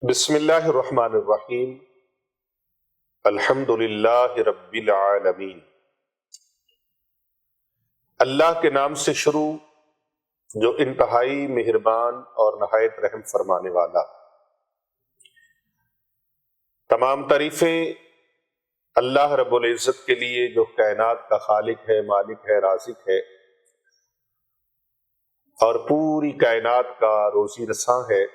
بسم اللہ الرحمن الرحیم۔ الحمد للہ رب العالمین۔ اللہ کے نام سے شروع جو انتہائی مہربان اور نہایت رحم فرمانے والا۔ تمام تعریفیں اللہ رب العزت کے لیے جو کائنات کا خالق ہے، مالک ہے، رازق ہے اور پوری کائنات کا روزی رساں ہے۔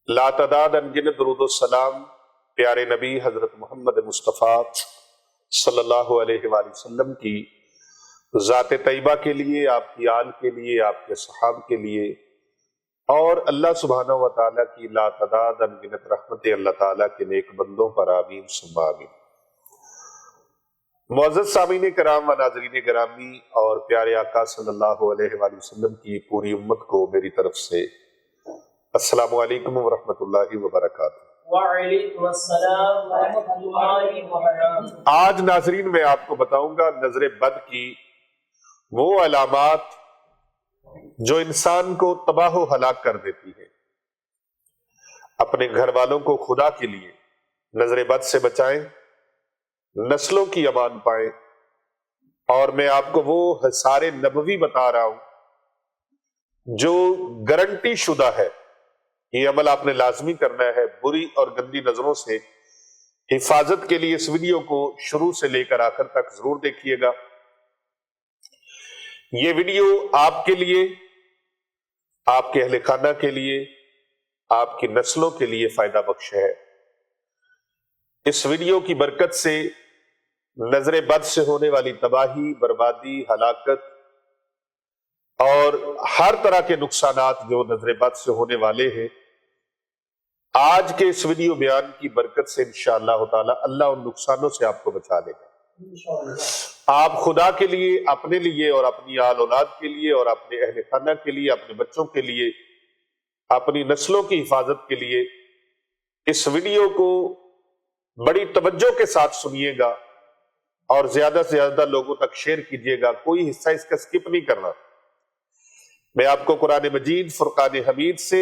لا تعداد انگنت درود و سلام پیارے نبی حضرت محمد مصطفیٰ صلی اللہ علیہ وآلہ وسلم کی ذات طیبہ کے لیے، آپ کی آل کے لیے، آپ کے صحاب کے لیے، اور اللہ سبحانہ و تعالیٰ کی لا تعداد انگنت رحمت اللہ تعالیٰ کے نیک بندوں پر آمین ثم آمین۔ معزز سامعین کرام و ناظرین گرامی اور پیارے آقا صلی اللہ علیہ وآلہ وسلم کی پوری امت کو میری طرف سے السلام علیکم ورحمۃ اللہ وبرکاتہ۔ وعلیکم السلام ورحمۃ اللہ وبرکاتہ۔ آج ناظرین میں آپ کو بتاؤں گا نظر بد کی وہ علامات جو انسان کو تباہ و ہلاک کر دیتی ہے۔ اپنے گھر والوں کو خدا کے لیے نظر بد سے بچائیں، نسلوں کی امان پائیں، اور میں آپ کو وہ حصار نبوی بتا رہا ہوں جو گارنٹی شدہ ہے۔ یہ عمل آپ نے لازمی کرنا ہے۔ بری اور گندی نظروں سے حفاظت کے لیے اس ویڈیو کو شروع سے لے کر آخر تک ضرور دیکھیے گا۔ یہ ویڈیو آپ کے لیے، آپ کے اہل خانہ کے لیے، آپ کی نسلوں کے لیے فائدہ بخش ہے۔ اس ویڈیو کی برکت سے نظر بد سے ہونے والی تباہی، بربادی، ہلاکت اور ہر طرح کے نقصانات جو نظر بد سے ہونے والے ہیں، آج کے اس ویڈیو بیان کی برکت سے انشاءاللہ تعالی اللہ ان نقصانوں سے آپ کو بچا لے گا۔ آپ خدا کے لیے، اپنے لیے اور اپنی آل اولاد کے لیے اور اپنے اہل خانہ کے لیے، اپنے بچوں کے لیے، اپنی نسلوں کی حفاظت کے لیے اس ویڈیو کو بڑی توجہ کے ساتھ سنیے گا اور زیادہ سے زیادہ لوگوں تک شیئر کیجیے گا۔ کوئی حصہ اس کا سکپ نہیں کرنا۔ میں آپ کو قرآن مجید فرقان حمید سے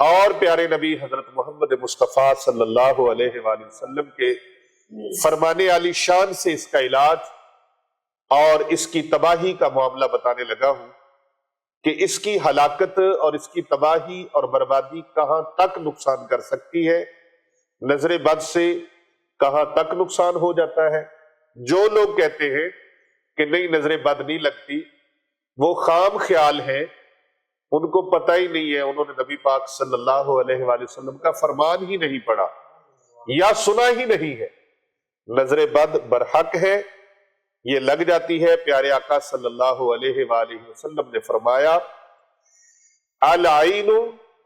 اور پیارے نبی حضرت محمد مصطفیٰ صلی اللہ علیہ وآلہ وسلم کے فرمانے عالی شان سے اس کا علاج اور اس کی تباہی کا معاملہ بتانے لگا ہوں کہ اس کی ہلاکت اور اس کی تباہی اور بربادی کہاں تک نقصان کر سکتی ہے، نظر بد سے کہاں تک نقصان ہو جاتا ہے۔ جو لوگ کہتے ہیں کہ نہیں نظر بد نہیں لگتی، وہ خام خیال ہیں، ان کو پتہ ہی نہیں ہے، انہوں نے نبی پاک صلی اللہ علیہ وآلہ وسلم کا فرمان ہی نہیں پڑھا یا سنا ہی نہیں ہے۔ نظر بد برحق ہے، یہ لگ جاتی ہے۔ پیارے آقا صلی اللہ علیہ وآلہ وسلم نے فرمایا العین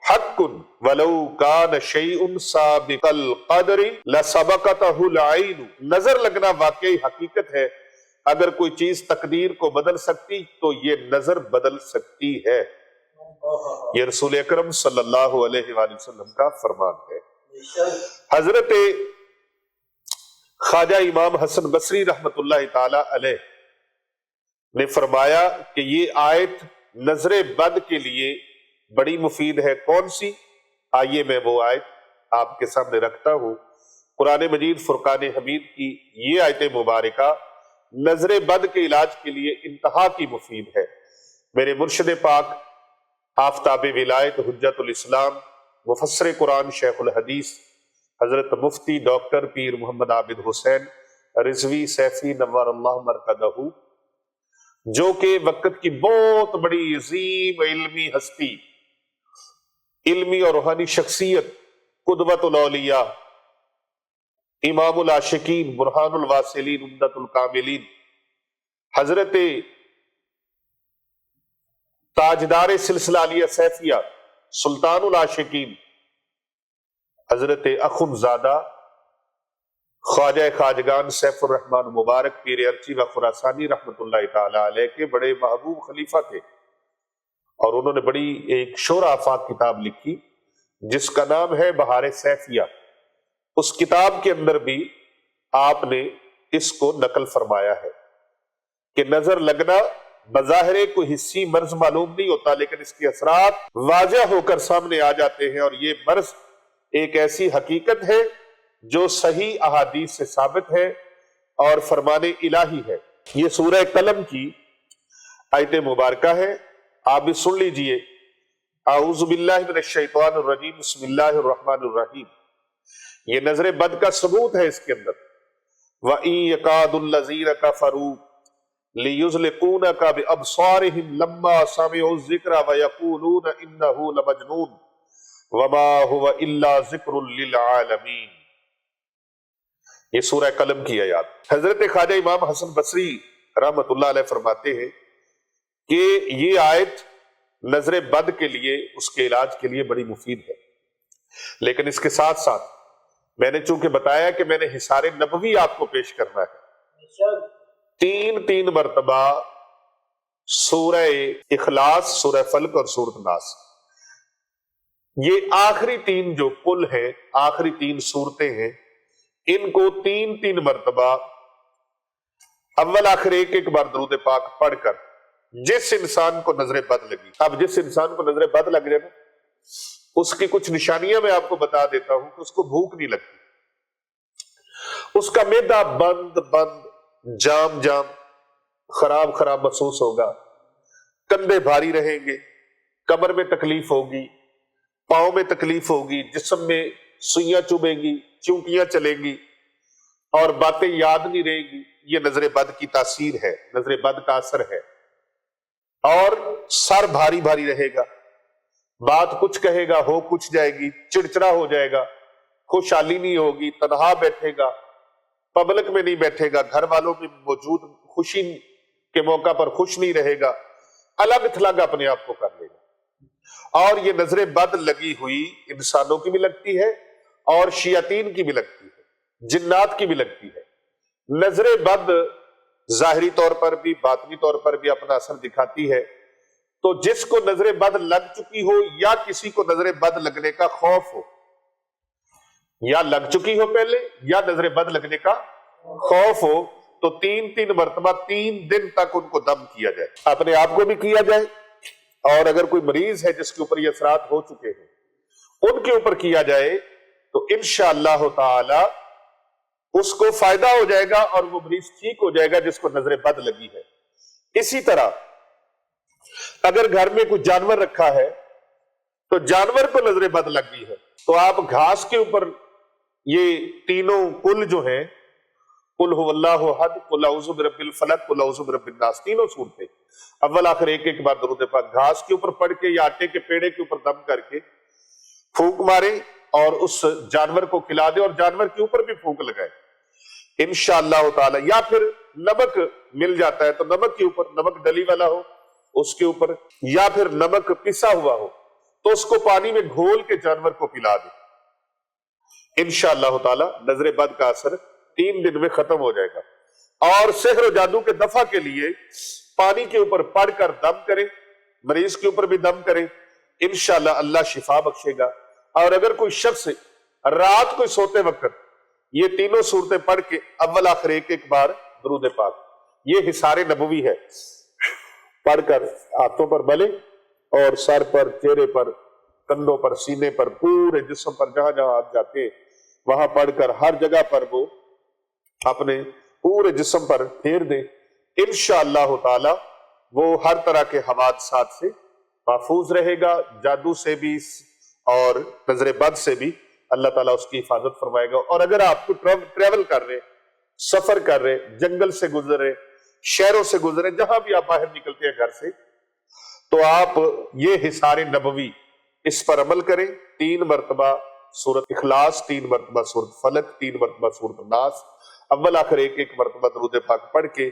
حق ولو کان شیء سابق القدر لسبقتہ العین۔ نظر لگنا واقعی حقیقت ہے۔ اگر کوئی چیز تقدیر کو بدل سکتی تو یہ نظر بدل سکتی ہے۔ یہ رسول اکرم صلی اللہ علیہ وآلہ وسلم کا فرمان ہے۔ حضرت خواجہ امام حسن بصری رحمت اللہ تعالی علیہ نے فرمایا کہ یہ آیت نظر بد کے لیے بڑی مفید ہے۔ کون سی؟ آئیے میں وہ آیت آپ کے سامنے رکھتا ہوں۔ قرآن مجید فرقان حمید کی یہ آیت مبارکہ نظر بد کے علاج کے لیے انتہا کی مفید ہے۔ میرے مرشد پاک آفتاب ولایت حجت الاسلام مفسر قرآن شیخ الحدیث حضرت مفتی ڈاکٹر پیر محمد عابد حسین رضوی سیفی نور اللہ مرکزہ، جو کہ وقت کی بہت بڑی عظیم علمی ہستی، علمی اور روحانی شخصیت، قدوۃ الاولیاء، امام العاشقین، برہان الواصلین، عمدۃ الکاملین، حضرت تاجدار سلسلہ علیہ سیفیہ، سلطان العاشقین، حضرت اخندزادہ خواجہ خواجگان سیف الرحمن مبارک پیر ارچی و خراسانی رحمت اللہ تعالی علیہ کے بڑے محبوب خلیفہ تھے، اور انہوں نے بڑی ایک شور آفاق کتاب لکھی جس کا نام ہے بہار سیفیہ۔ اس کتاب کے اندر بھی آپ نے اس کو نقل فرمایا ہے کہ نظر لگنا بظاہر کوئی حصی مرض معلوم نہیں ہوتا، لیکن اس کے اثرات واضح ہو کر سامنے آ جاتے ہیں، اور یہ مرض ایک ایسی حقیقت ہے جو صحیح احادیث سے ثابت ہے اور فرمان الہی ہے۔ یہ سورہ قلم کی آیت مبارکہ ہے، آپ بھی سن لیجئے۔ اعوذ باللہ من الشیطان الرجیم، بسم اللہ الرحمن الرحیم۔ یہ نظر بد کا ثبوت ہے اس کے اندر۔ وَإِن يَكَادُ الَّذِينَ كَفَرُوا لِيُزْلِقُونَكَ بِأَبْصَارِهِمْ لَمَّا سَمِعُوا الذِّكْرَ وَيَقُولُونَ إِنَّهُ لَمَجْنُونٌ وَمَا هُوَ إِلَّا ذِكْرٌ لِّلْعَالَمِينَ۔ یہ سورہ قلم کی آیات۔ حضرت خواجہ امام حسن بصری رحمۃ اللہ علیہ فرماتے ہیں کہ یہ آیت نظر بد کے لیے، اس کے علاج کے لیے بڑی مفید ہے، لیکن اس کے ساتھ ساتھ میں نے چونکہ بتایا کہ میں نے حصار نبوی آپ کو پیش کرنا ہے، تین مرتبہ سورہ اخلاص، سورہ فلق اور سورۃ الناس، یہ آخری تین جو کل ہیں، آخری تین صورتیں ہیں، ان کو تین مرتبہ اول آخر ایک بار درود پاک پڑھ کر جس انسان کو نظر بد لگی، اب جس انسان کو نظر بد لگ جائے نا، اس کی کچھ نشانیاں میں آپ کو بتا دیتا ہوں کہ اس کو بھوک نہیں لگتی، اس کا معدہ بند جام خراب محسوس ہوگا، کندھے بھاری رہیں گے، کمر میں تکلیف ہوگی، پاؤں میں تکلیف ہوگی، جسم میں سوئیاں چبھیں گی، چونکیاں چلیں گی اور باتیں یاد نہیں رہیں گی۔ یہ نظر بد کی تاثیر ہے، نظر بد کا اثر ہے۔ اور سر بھاری رہے گا، بات کچھ کہے گا ہو کچھ جائے گی، چڑچڑا ہو جائے گا، خوشحالی نہیں ہوگی، تنہا بیٹھے گا، پبلک میں نہیں بیٹھے گا، گھر والوں میں موجود خوشی کے موقع پر خوش نہیں رہے گا، الگ تھلگ اپنے آپ کو کر لے گا۔ اور یہ نظر بد لگی ہوئی انسانوں کی بھی لگتی ہے اور شیاطین کی بھی لگتی ہے، جنات کی بھی لگتی ہے۔ نظر بد ظاہری طور پر بھی باطنی طور پر بھی اپنا اثر دکھاتی ہے، تو جس کو نظر بد لگ چکی ہو یا کسی کو نظر بد لگنے کا خوف ہو، یا لگ چکی ہو پہلے یا نظر بد لگنے کا خوف ہو، تو تین مرتبہ 3 دن تک ان کو دم کیا جائے، اپنے آپ کو بھی کیا جائے، اور اگر کوئی مریض ہے جس کے اوپر یہ اثرات ہو چکے ہیں ان کے اوپر کیا جائے، تو انشاءاللہ تعالی اس کو فائدہ ہو جائے گا اور وہ مریض ٹھیک ہو جائے گا جس کو نظر بد لگی ہے۔ اسی طرح اگر گھر میں کوئی جانور رکھا ہے تو جانور کو نظر بد لگی ہے، تو آپ گھاس کے اوپر یہ تینوں کل جو ہیں، قل هو اللہ احد، قل اعوذ برب الفلق، قل اعوذ برب الناس، تینوں صورتیں اول آخر ایک بار درود پاک گھاس کے اوپر پڑھ کے یا آٹے کے پیڑے کے اوپر دم کر کے پھونک مارے اور اس جانور کو کھلا دے، اور جانور کے اوپر بھی پھونک لگائے انشاءاللہ تعالی۔ یا پھر نمک مل جاتا ہے تو نمک کے اوپر، نمک ڈلی والا ہو اس کے اوپر، یا پھر نمک پسا ہوا ہو تو اس کو پانی میں گھول کے جانور کو پلا دے، انشاءاللہ تعالی نظر بد کا اثر 3 دن میں ختم ہو جائے گا۔ اور سحر و جادو کے دفع کے لیے پانی کے اوپر پڑھ کر دم کریں، مریض کے اوپر بھی دم کریں، انشاءاللہ اللہ شفا بخشے گا۔ اور اگر کوئی شخص رات کو سوتے وقت یہ تینوں صورتیں پڑھ کے اول آخر ایک بار درود پاک، یہ حصار نبوی ہے، پڑھ کر ہاتھوں پر ملے اور سر پر، چہرے پر، کندھوں پر، سینے پر، پورے جسم پر جہاں جہاں ہاتھ جاتے وہاں پڑھ کر ہر جگہ پر وہ اپنے پورے جسم پر پھیر دیں، انشاءاللہ تعالی وہ ہر طرح کے حوادثات سے محفوظ رہے گا، جادو سے بھی اور نظر بد سے بھی اللہ تعالیٰ اس کی حفاظت فرمائے گا۔ اور اگر آپ کو ٹریول کر رہے، سفر کر رہے، جنگل سے گزر رہے، شہروں سے گزرے، جہاں بھی آپ باہر نکلتے ہیں گھر سے، تو آپ یہ حصار نبوی اس پر عمل کریں، 3 مرتبہ سورۃ اخلاص، 3 مرتبہ سورۃ فلق، 3 مرتبہ سورۃ الناس، اول آخر ایک مرتبہ درود پاک پڑھ کے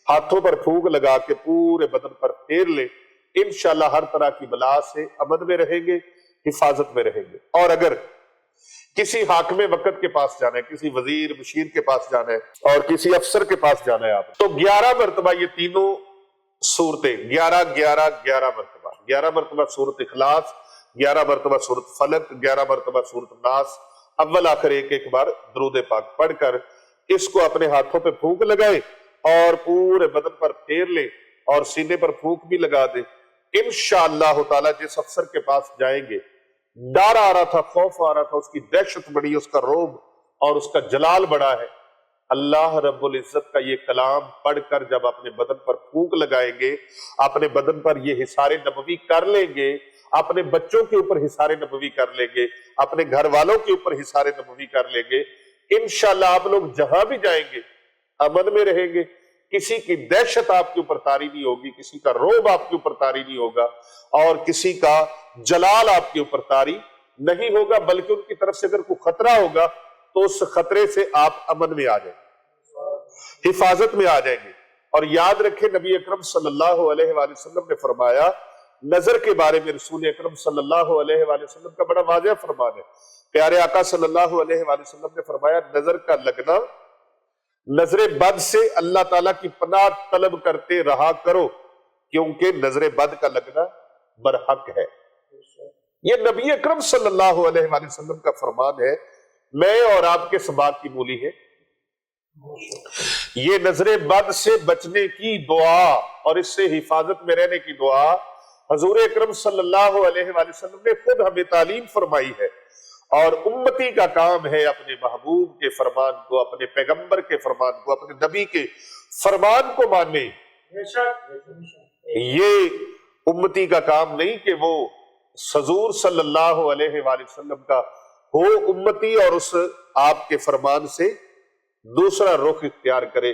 ہاتھوں پر پھونک لگا کے پورے بدن پر پھیر لیں، انشاءاللہ ہر طرح کی بلا سے امن میں رہیں گے، حفاظت میں رہیں گے۔ اور اگر کسی حاکم وقت کے پاس جانا ہے، کسی وزیر مشیر کے پاس جانا ہے اور کسی افسر کے پاس جانا ہے آپ، تو 11 مرتبہ یہ تینوں صورتیں، 11 مرتبہ، 11 مرتبہ سورۃ اخلاص، 11 مرتبہ سورۃ فلق، 11 مرتبہ سورۃ الناس، اول آخر ایک بار درود پاک پڑھ کر اس کو اپنے ہاتھوں پہ پھونک لگائے اور پورے بدن پر پھیر لے، اور سینے پر پھونک بھی لگا دیں، انشاءاللہ تعالی جس افسر کے پاس جائیں گے، ڈر آ رہا تھا، خوف آ رہا تھا، اس کی دہشت بڑی، اس کا رعب اور اس کا جلال بڑا ہے، اللہ رب العزت کا یہ کلام پڑھ کر جب اپنے بدن پر پھونک لگائیں گے، اپنے بدن پر یہ حصار نبوی کر لیں گے، اپنے بچوں کے اوپر حصار نبوی کر لیں گے، اپنے گھر والوں کے اوپر حصار نبوی کر لیں گے، انشاءاللہ آپ لوگ جہاں بھی جائیں گے امن میں رہیں گے، کسی کی دہشت آپ کے اوپر طاری نہیں ہوگی، کسی کا رعب آپ کے اوپر طاری نہیں ہوگا، اور کسی کا جلال آپ کے اوپر طاری نہیں ہوگا، بلکہ ان کی طرف سے اگر کوئی خطرہ ہوگا تو اس خطرے سے آپ امن میں آ جائیں گے، حفاظت میں آ جائیں گے۔ اور یاد رکھیں نبی اکرم صلی اللہ علیہ وآلہ وسلم نے فرمایا، نظر کے بارے میں رسول اکرم صلی اللہ علیہ وآلہ وسلم کا بڑا واضح فرمان ہے، پیارے آقا صلی اللہ علیہ وآلہ وسلم نے فرمایا، نظر کا لگنا، نظر بد سے اللہ تعالیٰ کی پناہ طلب کرتے رہا کرو، کیونکہ نظر بد کا لگنا برحق ہے۔ یہ نبی اکرم صلی اللہ علیہ وآلہ وسلم کا فرمان ہے، میں اور آپ کے سباق کی مولی ہے۔ یہ نظر بد سے بچنے کی دعا اور اس سے حفاظت میں رہنے کی دعا حضور اکرم صلی اللہ علیہ وآلہ وسلم نے خود ہمیں تعلیم فرمائی ہے، اور امتی کا کام ہے اپنے محبوب کے فرمان کو، اپنے پیغمبر کے فرمان کو، اپنے نبی کے فرمان کو مانے۔ یہ امتی کا کام نہیں کہ وہ حضور صلی اللہ علیہ وآلہ وسلم کا ہو امتی اور اس آپ کے فرمان سے دوسرا رخ اختیار کرے،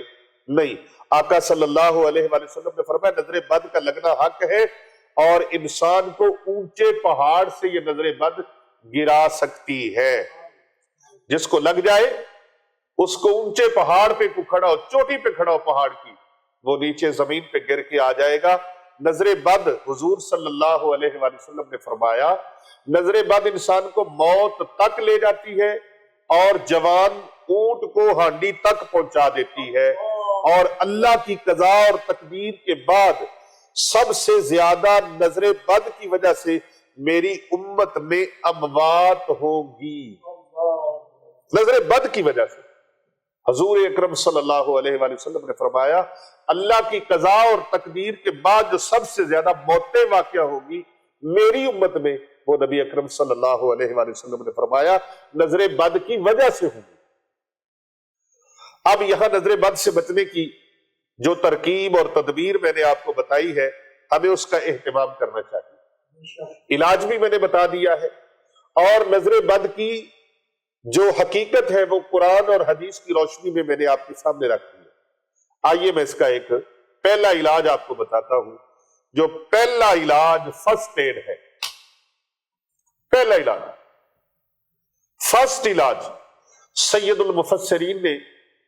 نہیں، آقا صلی اللہ علیہ وآلہ وسلم نے فرمایا نظر بد کا لگنا حق ہے، اور انسان کو اونچے پہاڑ سے یہ نظر بد گرا سکتی ہے، جس کو لگ جائے اس کو اونچے پہاڑ پہ کھڑا ہو، چوٹی پہ کھڑا ہو پہاڑ کی، وہ نیچے زمین پہ گر کے آ جائے گا۔ نظر بد حضور صلی اللہ علیہ وآلہ وسلم نے فرمایا نظر بد انسان کو موت تک لے جاتی ہے، اور جوان اونٹ کو ہانڈی تک پہنچا دیتی ہے، اور اللہ کی قضا اور تقدیر کے بعد سب سے زیادہ نظر بد کی وجہ سے میری امت میں اموات ہوگی، نظر بد کی وجہ سے۔ حضور اکرم صلی اللہ علیہ وآلہ وسلم نے فرمایا اللہ کی قضا اور تقدیر کے بعد جو سب سے زیادہ موتیں واقع ہوگی میری امت میں، وہ نبی اکرم صلی اللہ علیہ وآلہ وسلم نے فرمایا نظر بد کی وجہ سے ہوگی۔ اب یہاں نظر بد سے بچنے کی جو ترکیب اور تدبیر میں نے آپ کو بتائی ہے، ہمیں اس کا اہتمام کرنا چاہیے۔ علاج بھی میں نے بتا دیا ہے، اور نظر بد کی جو حقیقت ہے وہ قرآن اور حدیث کی روشنی میں نے آپ کے سامنے رکھ دی ہے۔ آئیے میں اس کا ایک پہلا علاج آپ کو بتاتا ہوں، جو پہلا علاج فرسٹ ایڈ ہے۔ پہلا علاج، فرسٹ علاج سید المفسرین نے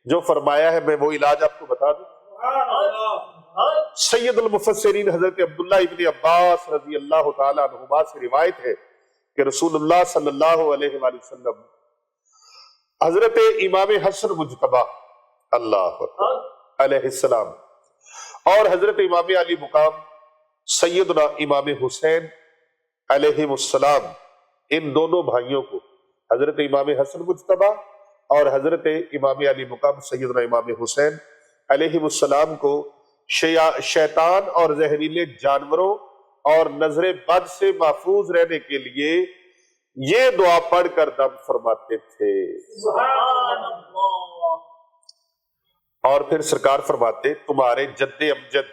جو فرمایا ہے، میں وہ علاج آپ کو بتا دوں۔ سید المفسرین حضرت عبداللہ ابن عباس رضی اللہ تعالی عنہما سے روایت ہے کہ رسول اللہ صلی اللہ علیہ وآلہ وسلم حضرت امام حسن مجتبی اللہ علیہ السلام اور حضرت امام علی مقام سیدنا امام حسین علیہ السلام، ان دونوں بھائیوں کو، حضرت امام حسن مجتبی اور حضرت امام علی مقام سیدنا امام حسین علیہ السلام کو شیطان اور زہریلے جانوروں اور نظر بد سے محفوظ رہنے کے لیے یہ دعا پڑھ کر دم فرماتے تھے۔ سبحان اللہ۔ اور پھر سرکار فرماتے تمہارے جد امجد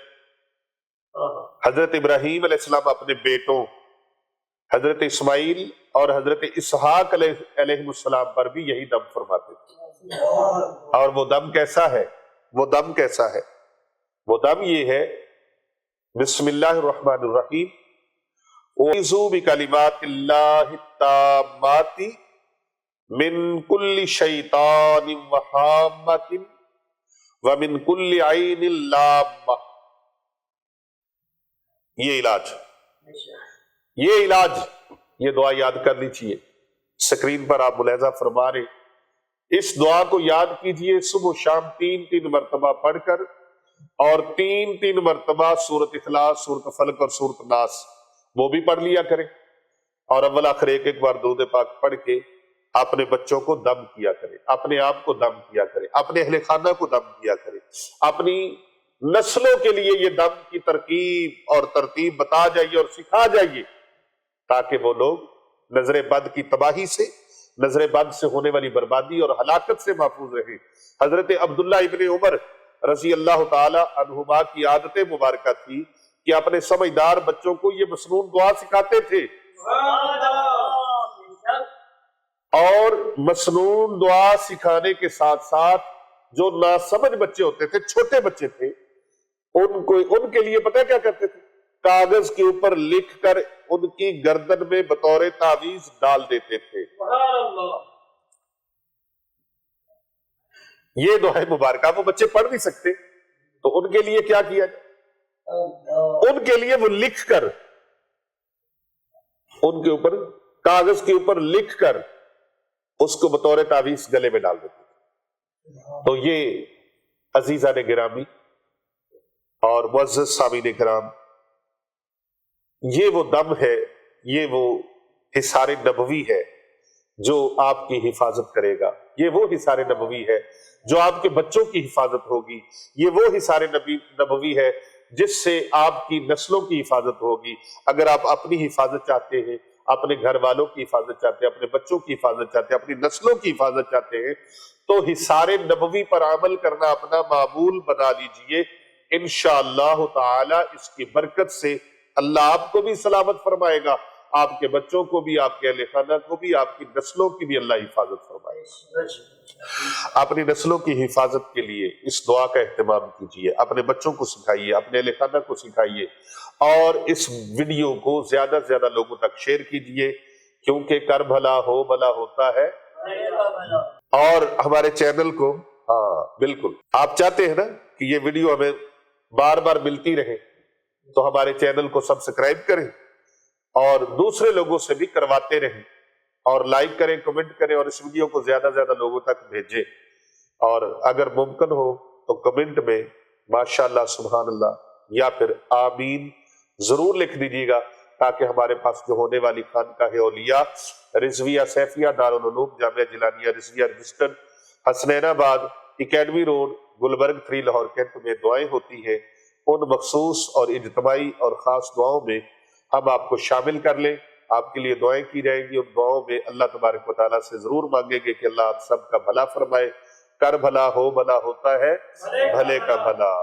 حضرت ابراہیم علیہ السلام اپنے بیٹوں حضرت اسماعیل اور حضرت اسحاق علیہ السلام پر بھی یہی دم فرماتے تھے۔ اور وہ دم کیسا ہے؟ وہ دم کیسا ہے؟ وہ دم یہ ہے، بسم اللہ الرحمن الرحیم، وَإِذُوا بِكَلِمَاتِ اللَّهِ التَّامَّاتِ مِن كُلِّ شَيْطَانٍ وَهَامَّةٍ وَمِن كُلِّ عَيْنٍ لَامَّةٍ۔ یہ علاج، یہ علاج، یہ دعا یاد کر لیجیے، سکرین پر آپ ملاحظہ فرما رہے، اس دعا کو یاد کیجئے، صبح و شام 3 مرتبہ پڑھ کر، اور 3 مرتبہ سورۃ اخلاص، سورۃ فلق اور سورۃ ناس وہ بھی پڑھ لیا کریں، اور اول آخر ایک بار درود پاک پڑھ کے اپنے بچوں کو دم کیا کرے، اپنے آپ کو دم کیا کرے، اپنے اہل خانہ کو دم کیا کرے، اپنی نسلوں کے لیے یہ دم کی ترکیب اور ترتیب بتا جائیے اور سکھا جائیے، تاکہ وہ لوگ نظر بد کی تباہی سے، نظر بد سے ہونے والی بربادی اور ہلاکت سے محفوظ رہیں۔ حضرت عبداللہ ابن عمر رضی اللہ تعالی عنہما کی عادت مبارکہ تھی کہ اپنے سمجھدار بچوں کو یہ مسنون دعا سکھاتے تھے، اور مسنون دعا سکھانے کے ساتھ ساتھ جو ناسمجھ بچے ہوتے تھے، چھوٹے بچے تھے، ان کے لیے پتہ کیا کرتے تھے؟ کاغذ کے اوپر لکھ کر ان کی گردن میں بطور تعویذ ڈال دیتے تھے۔ یہ دعا مبارکہ وہ بچے پڑھ نہیں سکتے، تو ان کے لیے کیا کیا جائے؟ ان کے لیے وہ لکھ کر، ان کے اوپر کاغذ کے اوپر لکھ کر اس کو بطور تعویذ گلے میں ڈال دیتے تھے۔ تو یہ عزیزان گرامی اور معزز سامعین کرام، یہ وہ دم ہے، یہ وہ حصار نبوی ہے جو آپ کی حفاظت کرے گا، یہ وہ حصار نبوی ہے جو آپ کے بچوں کی حفاظت ہوگی، یہ وہ حصار نبوی ہے جس سے آپ کی نسلوں کی حفاظت ہوگی۔ اگر آپ اپنی حفاظت چاہتے ہیں، اپنے گھر والوں کی حفاظت چاہتے ہیں، اپنے بچوں کی حفاظت چاہتے ہیں، اپنی نسلوں کی حفاظت چاہتے ہیں، تو حصار نبوی پر عمل کرنا اپنا معمول بنا لیجئے۔ انشاءاللہ تعالی اس کی برکت سے اللہ آپ کو بھی سلامت فرمائے گا، آپ کے بچوں کو بھی، آپ کے اہل خانہ کو بھی، آپ کی نسلوں کی بھی اللہ حفاظت فرمائے گا۔ اپنی نسلوں کی حفاظت کے لیے اس دعا کا اہتمام کیجئے، اپنے بچوں کو سکھائیے، اپنے اہل خانہ کو سکھائیے، اور اس ویڈیو کو زیادہ سے زیادہ لوگوں تک شیئر کیجئے، کیونکہ کر بھلا ہو بھلا ہوتا ہے۔ اور ہمارے چینل کو، بالکل آپ چاہتے ہیں نا کہ یہ ویڈیو ہمیں بار بار ملتی رہے، تو ہمارے چینل کو سبسکرائب کریں اور دوسرے لوگوں سے بھی کرواتے رہیں، اور لائک کریں، کمنٹ کریں، اور اس ویڈیو کو زیادہ زیادہ لوگوں تک بھیجیں۔ اور اگر ممکن ہو تو کمنٹ میں ماشاءاللہ، سبحان اللہ یا پھر آمین ضرور لکھ دیجیے گا، تاکہ ہمارے پاس جو ہونے والی خانقاہ اولیاء رضویہ سیفیہ دارالعلوم جامعہ جلانیہ رضویہ registered Hasnainabad academy road Gulberg 3 Lahore cantt میں دعائیں ہوتی ہیں، ان مخصوص اور اجتماعی اور خاص دعاؤں میں ہم آپ کو شامل کر لیں۔ آپ کے لیے دعائیں کی جائیں گی، ان دعاؤں میں اللہ تبارک و تعالیٰ سے ضرور مانگیں گے کہ اللہ آپ سب کا بھلا فرمائے۔ کر بھلا ہو بھلا ہوتا ہے، بھلے کا بھلا۔